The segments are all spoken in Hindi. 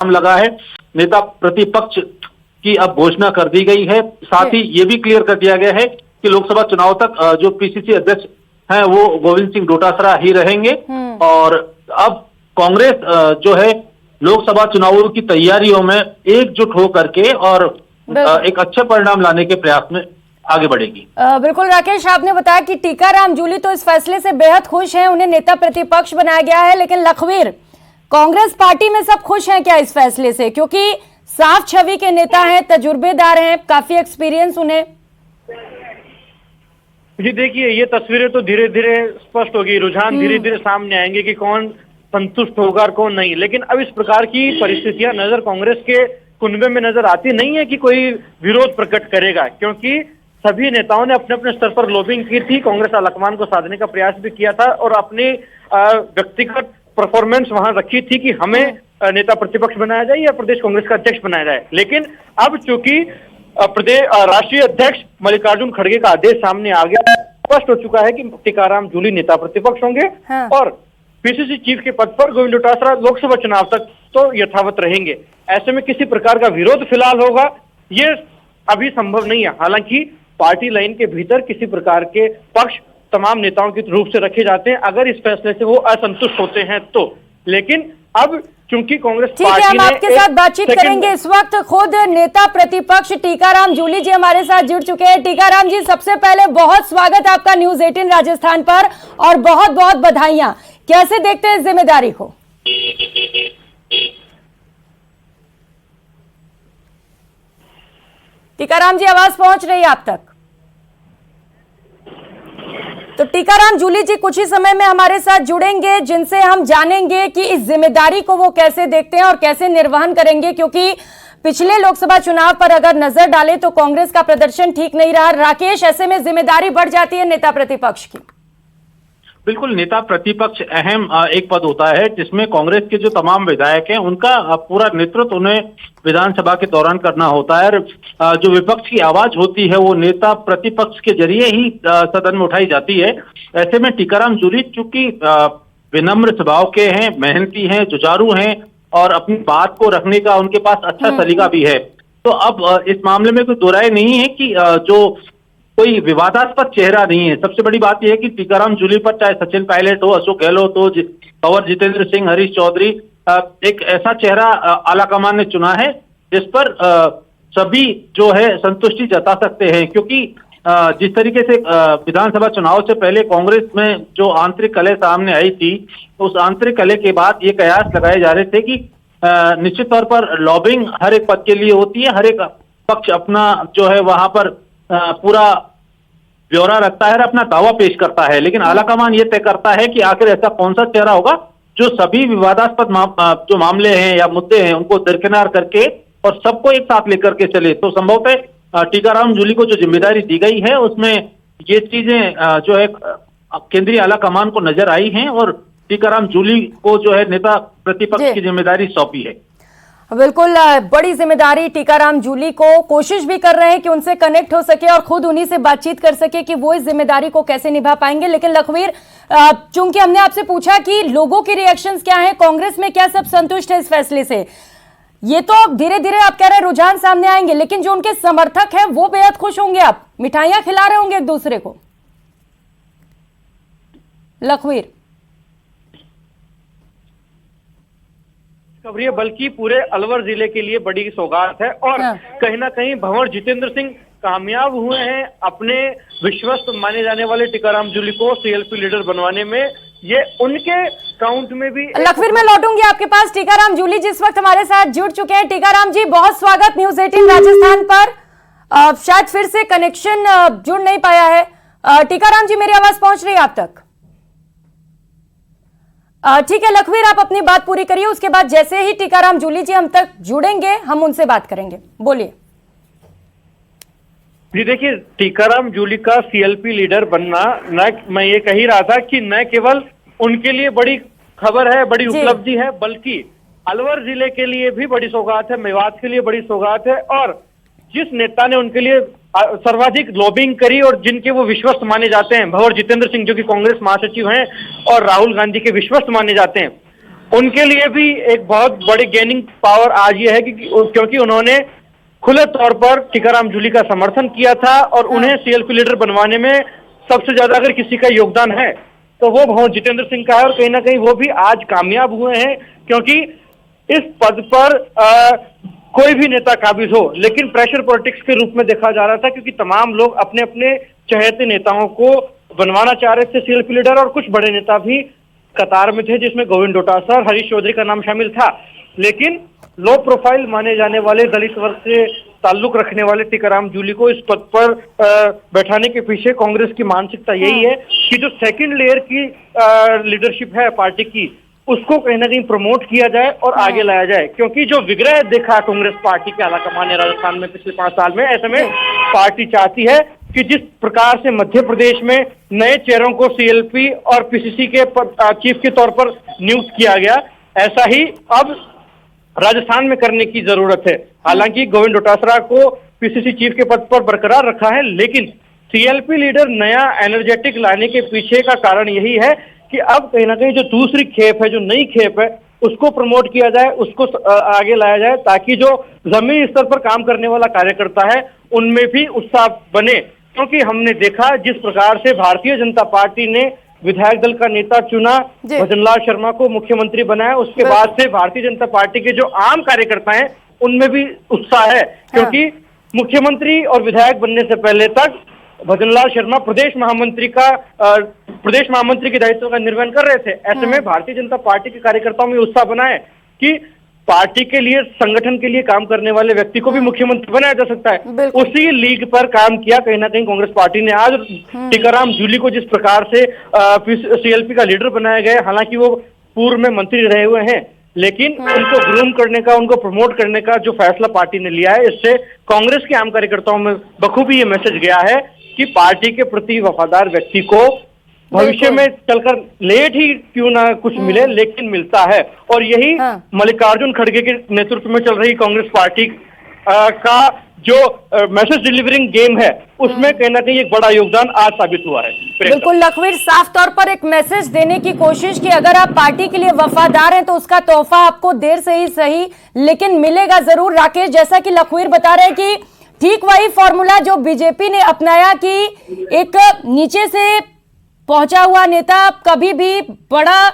नाम लगा है, नेता प्रतिपक्ष की अब घोषणा कर दी गई है। साथ ही ये भी क्लियर कर दिया गया है कि लोकसभा चुनाव तक जो पीसीसी अध्यक्ष हैं वो गोविंद सिंह डोटासरा ही रहेंगे। और अब कांग्रेस जो है लोकसभा चुनावों की तैयारियों में एकजुट होकर के और एक अच्छे परिणाम लाने के प्रयास में आगे बढ़ेगी। बिल्कुल राकेश, आपने बताया कि टीकाराम जूली तो इस फैसले से बेहद खुश हैं, उन्हें नेता प्रतिपक्ष बनाया गया है, लेकिन लखवीर, कांग्रेस पार्टी में सब खुश हैं क्या इस फैसले से? क्योंकि साफ छवि के नेता हैं, तजुर्बेदार हैं, काफी एक्सपीरियंस उन्हें। जी देखिए, ये तस्वीरें तो धीरे धीरे स्पष्ट होगी, रुझान धीरे धीरे सामने आएंगे कि कौन संतुष्ट होगा और कौन नहीं। लेकिन अब इस प्रकार की परिस्थितियां नजर कांग्रेस के कुनबे में नजर आती नहीं है कि कोई विरोध प्रकट करेगा, क्योंकि सभी नेताओं ने अपने अपने स्तर पर लॉबिंग की थी। कांग्रेस आलाकमान को साधने का प्रयास भी किया था और अपनी व्यक्तिगत परफॉर्मेंस वहां रखी थी कि हमें नेता प्रतिपक्ष बनाया जाए या प्रदेश कांग्रेस का अध्यक्ष बनाया जाए। लेकिन अब चूंकि प्रदेश राष्ट्रीय अध्यक्ष मल्लिकार्जुन खड़गे का आदेश सामने आ गया, स्पष्ट हो चुका है कि टीकाराम जूली नेता प्रतिपक्ष होंगे और पीसीसी चीफ के पद पर गोविंद डोटासरा लोकसभा चुनाव तक तो यथावत रहेंगे। ऐसे में किसी प्रकार का विरोध फिलहाल होगा ये अभी संभव नहीं है। हालांकि पार्टी लाइन के भीतर किसी प्रकार के पक्ष तमाम नेताओं के रूप से रखे जाते हैं अगर इस फैसले से वो असंतुष्ट होते हैं तो। लेकिन अब चूंकि कांग्रेस पार्टी हम आपके साथ बातचीत करेंगे। इस वक्त खुद नेता प्रतिपक्ष टीकाराम जूली जी हमारे साथ जुड़ चुके हैं। टीकाराम जी, सबसे पहले बहुत स्वागत आपका न्यूज 18 राजस्थान पर और बहुत बहुत बधाइयां। कैसे देखते हैं इस जिम्मेदारी को? टीकाराम जी, आवाज पहुंच रही है आप तक? तो टीकाराम जूली जी कुछ ही समय में हमारे साथ जुड़ेंगे, जिनसे हम जानेंगे कि इस जिम्मेदारी को वो कैसे देखते हैं और कैसे निर्वहन करेंगे, क्योंकि पिछले लोकसभा चुनाव पर अगर नजर डालें तो कांग्रेस का प्रदर्शन ठीक नहीं रहा। राकेश, ऐसे में जिम्मेदारी बढ़ जाती है नेता प्रतिपक्ष की। बिल्कुल, नेता प्रतिपक्ष अहम एक पद होता है जिसमें कांग्रेस के जो तमाम विधायक हैं उनका पूरा नेतृत्व उन्हें विधानसभा के दौरान करना होता है। जो विपक्ष की आवाज होती है वो नेता प्रतिपक्ष के जरिए ही सदन में उठाई जाती है। ऐसे में टीकाराम जूली चूंकि विनम्र स्वभाव के हैं, मेहनती हैं, जुझारू हैं और अपनी बात को रखने का उनके पास अच्छा सलीका भी है, तो अब इस मामले में कोई दो राय नहीं है कि जो कोई विवादास्पद चेहरा नहीं है। सबसे बड़ी बात यह है कि टीकाराम जूली पर चाहे सचिन पायलट हो, अशोक गहलोत हो, कंवर जितेंद्र सिंह, हरीश चौधरी, एक ऐसा चेहरा आलाकमान ने चुना है जिस पर सभी जो है संतुष्टि जता सकते हैं। क्योंकि जिस तरीके से विधानसभा चुनाव से पहले कांग्रेस में जो आंतरिक कलह सामने आई थी, उस आंतरिक कलह के बाद ये कयास लगाए जा रहे थे कि निश्चित तौर पर लॉबिंग हर एक पद के लिए होती है, हर एक पक्ष अपना जो है वहां पर पूरा ब्यौरा रखता है और अपना दावा पेश करता है, लेकिन आलाकमान ये तय करता है कि आखिर ऐसा कौन सा चेहरा होगा जो सभी विवादास्पद जो मामले हैं या मुद्दे हैं उनको दरकिनार करके और सबको एक साथ लेकर के चले। तो संभवतः टीकाराम जूली को जो जिम्मेदारी दी गई है उसमें ये चीजें जो है केंद्रीय आलाकमान को नजर आई हैं और टीकाराम जूली को जो है नेता प्रतिपक्ष की जिम्मेदारी सौंपी है। बिल्कुल, बड़ी जिम्मेदारी टीकाराम जूली को। कोशिश भी कर रहे हैं कि उनसे कनेक्ट हो सके और खुद उन्हीं से बातचीत कर सके कि वो इस जिम्मेदारी को कैसे निभा पाएंगे। लेकिन लखवीर, चूंकि हमने आपसे पूछा कि लोगों की रिएक्शंस क्या है, कांग्रेस में क्या सब संतुष्ट है इस फैसले से, ये तो धीरे धीरे आप कह रहे हैं रुझान सामने आएंगे, लेकिन जो उनके समर्थक हैं वो बेहद खुश होंगे, आप मिठाइयां खिला रहे होंगे एक दूसरे को। लखवीर, खबरिए बल्कि पूरे अलवर जिले के लिए बड़ी सौगात है और कहीं ना कहीं भंवर जितेंद्र सिंह कामयाब हुए हैं अपने विश्वस्त माने जाने वाले टीकाराम जूली को सीएलपी लीडर बनवाने में। ये उनके काउंट में भी। लखवीर, मैं लौटूंगी आपके पास। टीकाराम जूली जिस वक्त हमारे साथ जुड़ चुके हैं। टीकाराम जी, बहुत स्वागत न्यूज 18 राजस्थान पर। शायद फिर से कनेक्शन जुड़ नहीं पाया है। टीकाराम जी, मेरी आवाज पहुंच रही है आप तक? ठीक है लखवीर, आप अपनी बात पूरी करिए, उसके बाद जैसे ही टीकाराम जूली जी हम तक जुड़ेंगे हम उनसे बात करेंगे। बोलिए। जी देखिए, टीकाराम जूली का सीएलपी लीडर बनना, न मैं ये कह ही रहा था कि न केवल उनके लिए बड़ी खबर है, बड़ी उपलब्धि है, बल्कि अलवर जिले के लिए भी बड़ी सौगात है, मेवात के लिए बड़ी सौगात है। और जिस नेता ने उनके लिए सर्वाधिक लॉबिंग करी और जिनके वो विश्वस्त माने जाते हैं, भंवर जितेंद्र सिंह जो कि कांग्रेस महासचिव हैं और राहुल गांधी के विश्वस्त माने जाते हैं, उनके लिए भी एक बहुत बड़ी गेनिंग पावर आज ये है कि क्योंकि उन्होंने खुले तौर पर टीकाराम जूली का समर्थन किया था और उन्हें सीएलपी लीडर बनवाने में सबसे ज्यादा अगर किसी का योगदान है तो वो भंवर जितेंद्र सिंह का है, और कहीं ना कहीं वो भी आज कामयाब हुए हैं, क्योंकि इस पद पर कोई भी नेता काबिज हो, लेकिन प्रेशर पॉलिटिक्स के रूप में देखा जा रहा था, क्योंकि तमाम लोग अपने अपने चहेते नेताओं को बनवाना चाह रहे थे सीएलपी लीडर, और कुछ बड़े नेता भी कतार में थे, जिसमें गोविंद डोटासरा और हरीश चौधरी का नाम शामिल था। लेकिन लो प्रोफाइल माने जाने वाले दलित वर्ग से ताल्लुक रखने वाले टीकाराम जूली को इस पद पर बैठाने के पीछे कांग्रेस की मानसिकता यही है कि जो सेकंड लेयर की लीडरशिप है पार्टी की, उसको कहीं ना कहीं प्रमोट किया जाए और आगे लाया जाए, क्योंकि जो विग्रह देखा कांग्रेस पार्टी के आलाकमान ने राजस्थान में पिछले 5 साल में, ऐसे में पार्टी चाहती है कि जिस प्रकार से मध्य प्रदेश में नए चेहरों को सीएलपी और पीसीसी के चीफ के तौर पर नियुक्त किया गया, ऐसा ही अब राजस्थान में करने की जरूरत है। हालांकि गोविंद डोटासरा को पीसीसी चीफ के पद पर बरकरार रखा है, लेकिन सीएलपी लीडर नया एनर्जेटिक लाने के पीछे का कारण यही है कि अब कहीं ना कहीं जो दूसरी खेप है, जो नई खेप है, उसको प्रमोट किया जाए, उसको आगे लाया जाए, ताकि जो जमीनी स्तर पर काम करने वाला कार्यकर्ता है उनमें भी उत्साह बने। क्योंकि हमने देखा जिस प्रकार से भारतीय जनता पार्टी ने विधायक दल का नेता चुना, भजनलाल शर्मा को मुख्यमंत्री बनाया, उसके बाद से भारतीय जनता पार्टी के जो आम कार्यकर्ता हैं उनमें भी उत्साह है, क्योंकि मुख्यमंत्री और विधायक बनने से पहले तक भजनलाल शर्मा प्रदेश महामंत्री के दायित्व का निर्वहन कर रहे थे। ऐसे में भारतीय जनता पार्टी के कार्यकर्ताओं में उत्साह बना है कि पार्टी के लिए, संगठन के लिए काम करने वाले व्यक्ति को भी मुख्यमंत्री बनाया जा सकता है। उसी लीग पर काम किया कहीं ना कहीं कांग्रेस पार्टी ने। आज टीकाराम जूली को जिस प्रकार से सीएलपी का लीडर बनाया गया, हालांकि वो पूर्व में मंत्री रहे हुए हैं, लेकिन उनको ग्रूम करने का, उनको प्रमोट करने का जो फैसला पार्टी ने लिया है, इससे कांग्रेस के आम कार्यकर्ताओं में बखूबी ये मैसेज गया है कि पार्टी के प्रति वफादार व्यक्ति को भविष्य में चलकर लेट ही क्यों ना कुछ मिले, लेकिन मिलता है। और यही मल्लिकार्जुन खड़गे के नेतृत्व में चल रही कांग्रेस पार्टी का जो मैसेज डिलीवरिंग गेम है, उसमें कहीं ना कहीं एक बड़ा योगदान आज साबित हुआ है। बिल्कुल लखवीर, साफ तौर पर एक मैसेज देने की कोशिश कि अगर आप पार्टी के लिए वफादार हैं तो उसका तोहफा आपको देर से ही सही लेकिन मिलेगा जरूर। राकेश, जैसा कि लखवीर बता रहे हैं कि ठीक वही फॉर्मूला जो बीजेपी ने अपनाया कि एक नीचे से पहुंचा हुआ नेता कभी भी बड़ा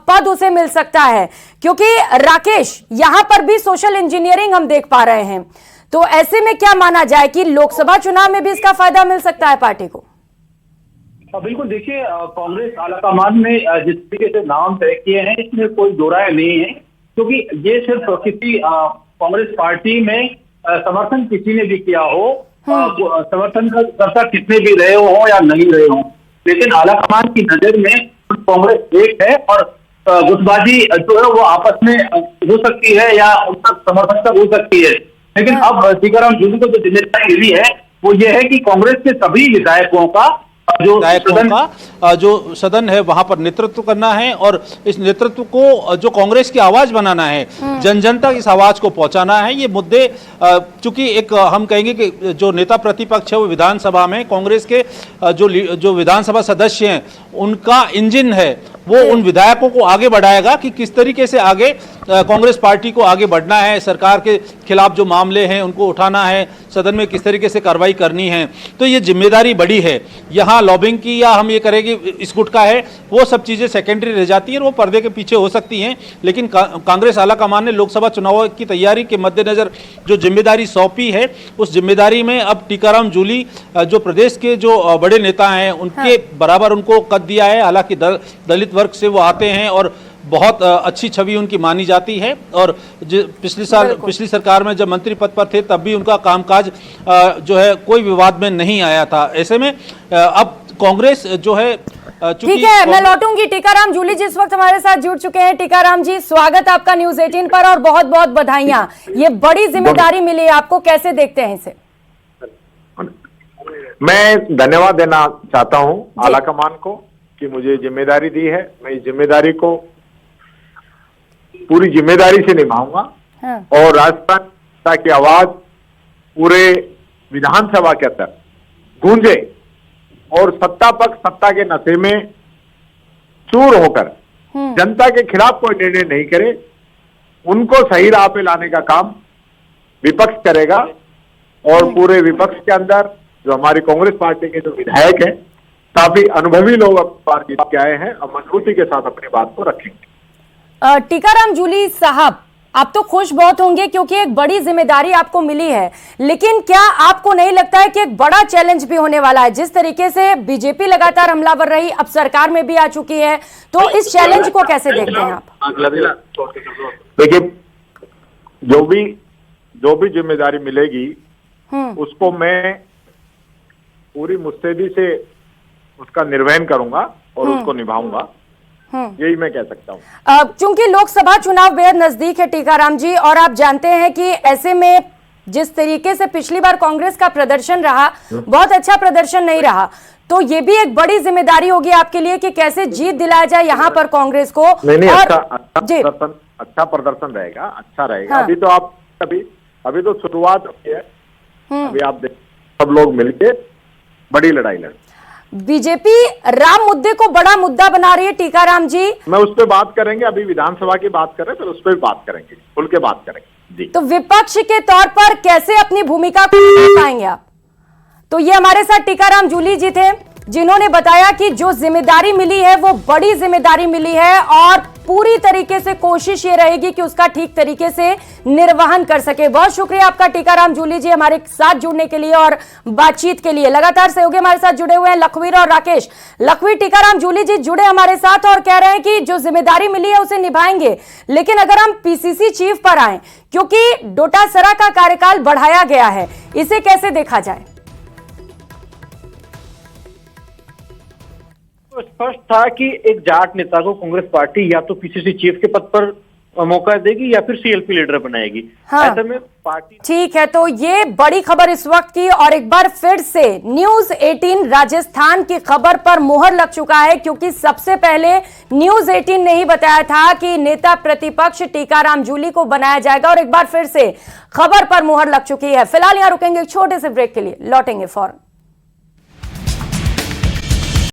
पद उसे मिल सकता है, क्योंकि राकेश यहां पर भी सोशल इंजीनियरिंग हम देख पा रहे हैं। तो ऐसे में क्या माना जाए कि लोकसभा चुनाव में भी इसका फायदा मिल सकता है पार्टी को? बिल्कुल, देखिए कांग्रेस आलाकमान ने जिस तरीके से नाम तय किए हैं इसमें कोई दो राय नहीं है, क्योंकि ये सिर्फ किसी कांग्रेस पार्टी में समर्थन किसी ने भी किया हो, समर्थन करता कितने भी रहे हो या नहीं रहे हो, लेकिन आलाकमान की नजर में कांग्रेस एक है और गुटबाजी जो है वो आपस में हो सकती है या उनका समर्थन तक हो सकती है। लेकिन अब टीकाराम जूली को जो जिम्मेदारी मिली है वो ये है कि कांग्रेस के सभी विधायकों का जो सदन है वहां पर नेतृत्व करना है और इस नेतृत्व को जो कांग्रेस की आवाज बनाना है, जन जन तक इस आवाज को पहुंचाना है। ये मुद्दे चूंकि एक हम कहेंगे कि जो नेता प्रतिपक्ष है वो विधानसभा में कांग्रेस के जो विधानसभा सदस्य हैं उनका इंजन है, वो उन विधायकों को आगे बढ़ाएगा कि किस तरीके से आगे कांग्रेस पार्टी को आगे बढ़ना है, सरकार के खिलाफ जो मामले हैं उनको उठाना है, सदन में किस तरीके से कार्रवाई करनी है। तो ये जिम्मेदारी बड़ी है। यहाँ लॉबिंग की या हम ये करेंगे इस गुट का है, वो सब चीज़ें सेकेंडरी रह जाती हैं, वो पर्दे के पीछे हो सकती हैं। लेकिन कांग्रेस आलाकमान ने लोकसभा चुनाव की तैयारी के मद्देनजर जो जिम्मेदारी सौंपी है, उस जिम्मेदारी में अब टीकाराम जूली जो प्रदेश के जो बड़े नेता हैं उनके बराबर उनको कद दिया है। हालांकि दलित वर्ग से वो आते हैं और बहुत अच्छी छवि उनकी मानी जाती है और पिछली सरकार में जब मंत्री पद पर थे तब भी उनका कामकाज जो है कोई विवाद में नहीं आया था। ऐसे में अब कांग्रेस जो है ठीक है, मैं लौटूंगी। टीकाराम जूली जिस वक्त हमारे साथ जुड़ चुके हैं। टीकाराम जी, स्वागत आपका न्यूज़ 18 पर और बहुत बहुत बधाइयां। ये बड़ी जिम्मेदारी मिली है आपको, कैसे देखते हैं इसे? मैं धन्यवाद देना चाहता हूं आलाकमान को कि मुझे जिम्मेदारी दी है। मैं इस जिम्मेदारी को पूरी जिम्मेदारी से निभाऊंगा और राजस्थान की आवाज पूरे विधानसभा के अंदर गूंजे और सत्ता पक्ष सत्ता के नशे में चूर होकर जनता के खिलाफ कोई निर्णय नहीं करे, उनको सही राह पे लाने का काम विपक्ष करेगा। और पूरे विपक्ष के अंदर जो हमारी कांग्रेस पार्टी के जो विधायक हैं, काफी अनुभवी लोग अपनी बात जीत के आए हैं और मजबूती के साथ अपनी बात को रखेंगे। टीकाराम जूली साहब, आप तो खुश बहुत होंगे क्योंकि एक बड़ी जिम्मेदारी आपको मिली है, लेकिन क्या आपको नहीं लगता है कि एक बड़ा चैलेंज भी होने वाला है? जिस तरीके से बीजेपी लगातार हमलावर रही, अब सरकार में भी आ चुकी है, तो इस चैलेंज को कैसे देखते हैं आप? देखिए, जो भी जिम्मेदारी मिलेगी उसको मैं पूरी मुस्तैदी से उसका निर्वहन करूंगा और उसको निभाऊंगा, यही मैं कह सकता हूं। चूंकि लोकसभा चुनाव बेहद नजदीक है टीकाराम जी, और आप जानते हैं कि ऐसे में जिस तरीके से पिछली बार कांग्रेस का प्रदर्शन रहा, बहुत अच्छा प्रदर्शन नहीं रहा, तो ये भी एक बड़ी जिम्मेदारी होगी आपके लिए कि कैसे जीत दिलाया जाए यहाँ पर कांग्रेस को। नहीं, अच्छा प्रदर्शन रहेगा, अच्छा रहेगा। हाँ। अभी तो शुरुआत हुई है, अभी आप देख सब लोग मिलके बड़ी लड़ाई लड़। बीजेपी राम मुद्दे को बड़ा मुद्दा बना रही है टीकाराम जी। मैं उस पर बात करेंगे, अभी विधानसभा की बात करें फिर उस पर भी बात करेंगे, खुल के बात करेंगे जी। तो विपक्ष के तौर पर कैसे अपनी भूमिका को निभा पाएंगे आप? तो ये हमारे साथ टीकाराम जूली जी थे, जिन्होंने बताया कि जो जिम्मेदारी मिली है वो बड़ी जिम्मेदारी मिली है और पूरी तरीके से कोशिश ये रहेगी कि उसका ठीक तरीके से निर्वहन कर सके। बहुत शुक्रिया आपका टीकाराम जूली जी हमारे साथ जुड़ने के लिए और बातचीत के लिए। लगातार सहयोगी हमारे साथ जुड़े हुए हैं लखवीर और राकेश। लखवीर, टीकाराम जूली जी जुड़े हमारे साथ और कह रहे हैं कि जो जिम्मेदारी मिली है उसे निभाएंगे, लेकिन अगर हम पीसीसी चीफ पर आए, क्योंकि डोटासरा का कार्यकाल बढ़ाया गया है, इसे कैसे देखा जाए? तो स्पष्ट था कि एक जाट नेता को कांग्रेस पार्टी या तो पीसीसी चीफ के पद पर मौका देगी या फिर सीएलपी लीडर बनाएगी। हाँ। ऐसे में पार्टी ठीक है, तो ये बड़ी खबर इस वक्त की, और एक बार फिर से न्यूज 18 राजस्थान की खबर पर मोहर लग चुका है, क्योंकि सबसे पहले न्यूज 18 ने ही बताया था कि नेता प्रतिपक्ष टीकाराम जूली को बनाया जाएगा, और एक बार फिर से खबर पर मोहर लग चुकी है। फिलहाल यहां रुकेंगे एक छोटे से ब्रेक के लिए, लौटेंगे फौरन।